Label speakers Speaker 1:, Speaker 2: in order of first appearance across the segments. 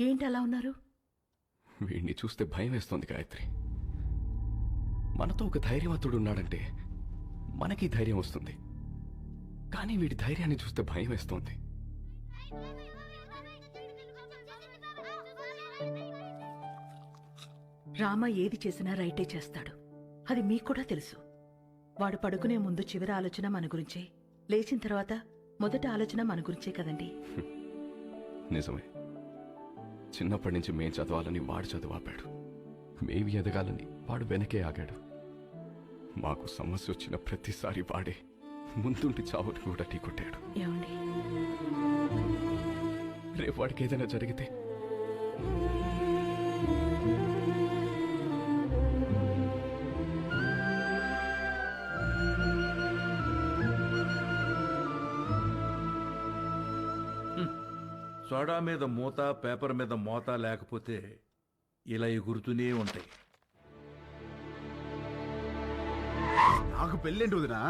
Speaker 1: ఏంటి అలా ఉన్నారు?
Speaker 2: వీడిని చూస్తే భయం వేస్తోంది గాయత్రి. మనతో ఒక ధైర్యవంతుడు ఉన్నాడంటే మనకి ధైర్యం వస్తుంది. కానీ వీడి ధైర్యాన్ని చూస్తే భయం వేస్తోంది.
Speaker 1: రామ ఏది చేసినా రైటే చేస్తాడు. అది మీకు కూడా తెలుసు. వాడు పడుకునే ముందు చివరి ఆలోచన మన గురించే, లేచిన తర్వాత మొదటి ఆలోచన మన గురించే కదండి.
Speaker 2: నిజమే. చిన్నప్పటి నుంచి మేం చదవాలని వాడు చదువాపాడు. మేవి ఎదగాలని వాడు వెనకే ఆగాడు. మాకు సమస్య వచ్చిన ప్రతిసారి వాడే ముందుండి చావుని కూడా ఢీకొట్టాడు.
Speaker 1: ఏమండి,
Speaker 2: రేపు వాడికి ఏదైనా జరిగితే
Speaker 3: సోడా మీద మూత, పేపర్ మీద మోత లేకపోతే ఇలా ఎగురుతూనే ఉంటాయి.
Speaker 4: నాకు పెళ్ళేంటి వదినా?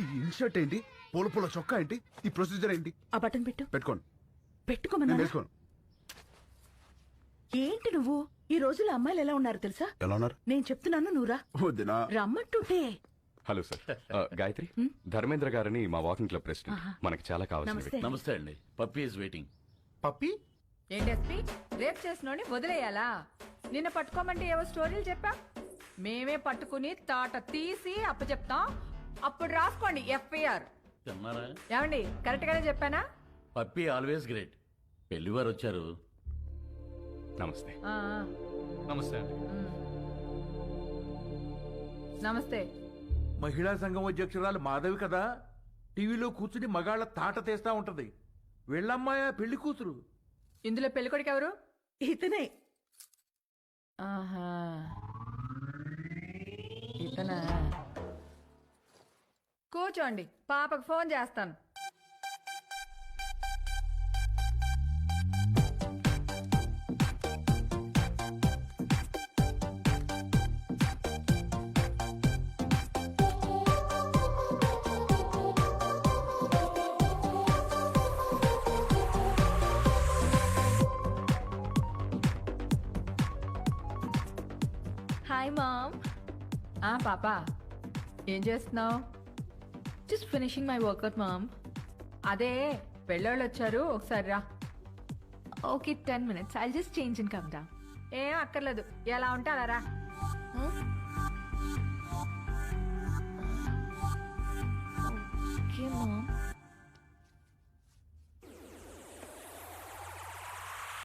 Speaker 4: ఈ ఇన్షర్ట్ ఏంటి? పూల పూల చొక్కా ఏంటి? ఈ ప్రొసీజర్ ఏంటి?
Speaker 1: ఆ బటన్ పెట్టు.
Speaker 4: పెట్టుకోండి. నేను
Speaker 1: పెట్టుకోమన్నా.
Speaker 4: వేసుకోను.
Speaker 1: ఏంటి నువ్వు? ఈ రోజుల్లో అమ్మాయిలు ఎలా ఉన్నారు తెలుసా?
Speaker 4: ఎలా ఉన్నారు?
Speaker 1: నేను చెప్తున్నాను, నువ్వురా.
Speaker 4: వదినా
Speaker 1: రమ్మంటుంటే.
Speaker 2: Hello sir. గాయత్రి, ధర్మేంద్ర గారని మా వాకింగ్ క్లబ్ ప్రెసిడెంట్. మనకి చాలా కావాల్సిన
Speaker 1: నమస్తే.
Speaker 2: వ్యక్తి.
Speaker 3: నమస్తే అండి. Puppy is waiting.
Speaker 4: పప్పి
Speaker 5: ఏంటి ఎస్పీ, రేప్ చేసినోని వదిలేయాలా? నిన్న పట్టుకోమంటే ఏవో స్టోరీలు చెప్పా. మేమే పట్టుకుని తాట తీసి అప్పచెప్తాం. అప్పుడు రాసుకోండి ఎఫ్ఐఆర్.
Speaker 3: తిన్నారా?
Speaker 5: ఏమండి, కరెక్ట్ గానే చెప్పానా?
Speaker 3: Puppy always great. పెళ్లివారు వచ్చారు.
Speaker 2: నమస్తే.
Speaker 5: ఆ,
Speaker 2: నమస్తే అండి.
Speaker 5: నమస్తే.
Speaker 3: మహిళా సంఘం అధ్యక్షురాలు మాధవి కదా, టీవీలో కూర్చుని మగాళ్ళ తాట తీస్తా ఉంటది. వెళ్ళమ్మాయా పెళ్లి కూతురు.
Speaker 5: ఇందులో పెళ్ళికొడుకు ఎవరు?
Speaker 1: ఇతనే.
Speaker 5: ఆహా, ఇతనా? కూర్చోండి, పాపకు ఫోన్ చేస్తాను.
Speaker 6: Hi mom.
Speaker 5: పాప, ఏం చేస్తున్నావు?
Speaker 6: Just finishing my workout mom.
Speaker 5: అదే పెళ్ళోళ్ళు వచ్చారు, ఒకసారి రా.
Speaker 6: Okay, 10 minutes. I'll just change and come down.
Speaker 5: ఏం అక్కర్లేదు, ఎలా ఉంటే అలా రా.
Speaker 6: Okay, mom.